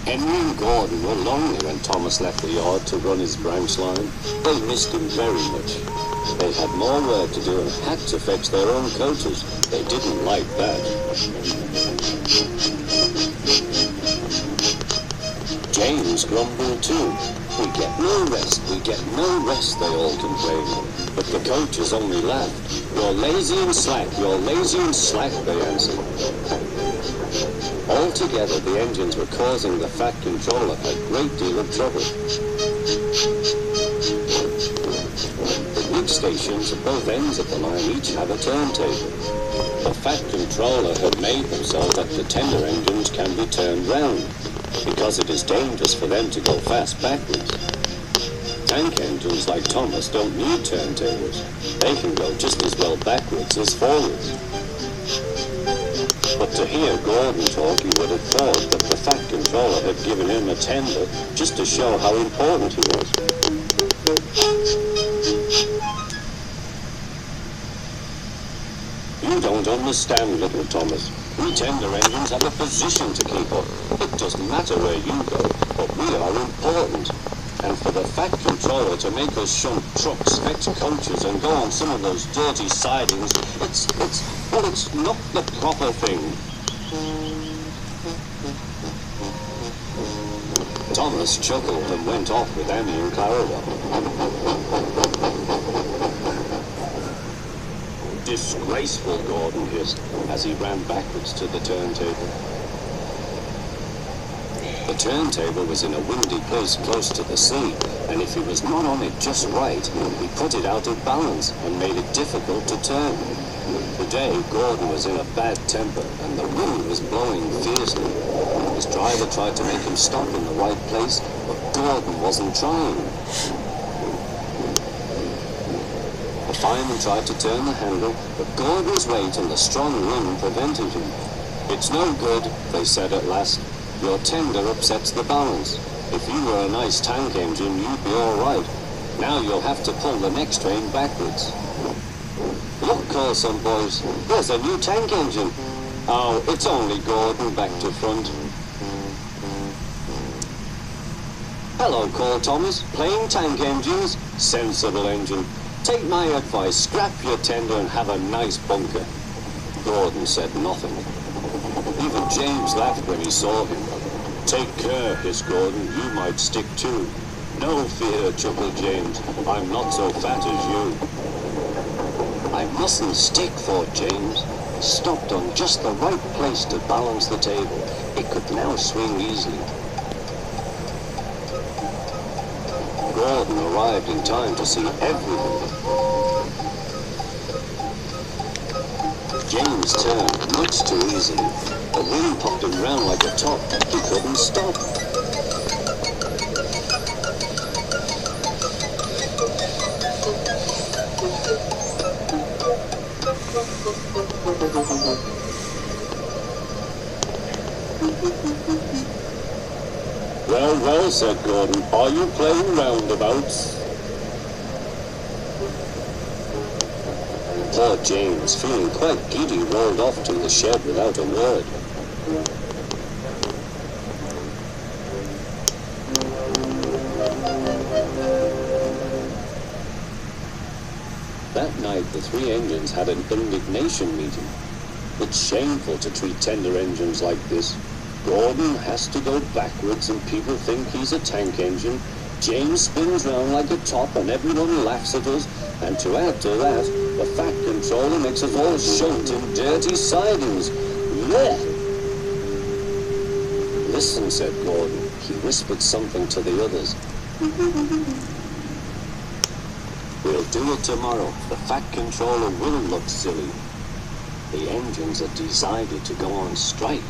Henry and Gordon were lonely when Thomas left the yard to run his branch line. They missed him very much. They had more work to do and had to fetch their own coaches. They didn't like that. James grumbled too. We get no rest, they all complained. But the coaches only laughed. You're lazy and slack, they answered. Altogether, the engines were causing the Fat Controller a great deal of trouble. The big stations at both ends of the line each have a turntable. The Fat Controller had made them so that the tender engines can be turned round, because it is dangerous for them to go fast backwards. Tank engines like Thomas don't need turntables. They can go just as well backwards as forwards. But to hear Gordon talk, you would have thought that the Fat Controller had given him a tender just to show how important he was. You don't understand, little Thomas. We tender engines have a position to keep up. It doesn't matter where you go, but we are important. And for the Fat Controller to make us shunt trucks, fetch coaches, and go on some of those dirty sidings, it's not the proper thing. Thomas chuckled and went off with Annie and Clara. Disgraceful, Gordon hissed as he ran backwards to the turntable. The turntable was in a windy place close to the sea, and if he was not on it just right, he put it out of balance and made it difficult to turn. Today, Gordon was in a bad temper, and the wind was blowing fiercely. His driver tried to make him stop in the right place, but Gordon wasn't trying. The fireman tried to turn the handle, but Gordon's weight and the strong wind prevented him. It's no good, they said at last. Your tender upsets the balance. If you were a nice tank engine, you'd be all right. Now you'll have to pull the next train backwards. Look, called some boys. There's a new tank engine. Oh, it's only Gordon back to front. Hello, called Thomas. Playing tank engines? Sensible engine. Take my advice. Scrap your tender and have a nice bunker. Gordon said nothing. Even James laughed when he saw him. Take care, hissed Gordon. You might stick too. No fear, chuckled James. I'm not so fat as you. I mustn't stick, thought James. He stopped on just the right place to balance the table. It could now swing easily. Gordon arrived in time to see everything. James turned much too easily. The wind popped him round like a top. He couldn't stop. Well, said Gordon, are you playing roundabouts? Poor James, feeling quite giddy, rolled off to the shed without a word. That night, the three engines had an indignation meeting. It's shameful to treat tender engines like this. Gordon has to go backwards and people think he's a tank engine. James spins round like a top and everyone laughs at us. And to add to that, the Fat Controller makes us all shunt in dirty sidings. Blech! Listen, said Gordon. He whispered something to the others. We'll do it tomorrow. The Fat Controller will look silly. The engines are decided to go on strike.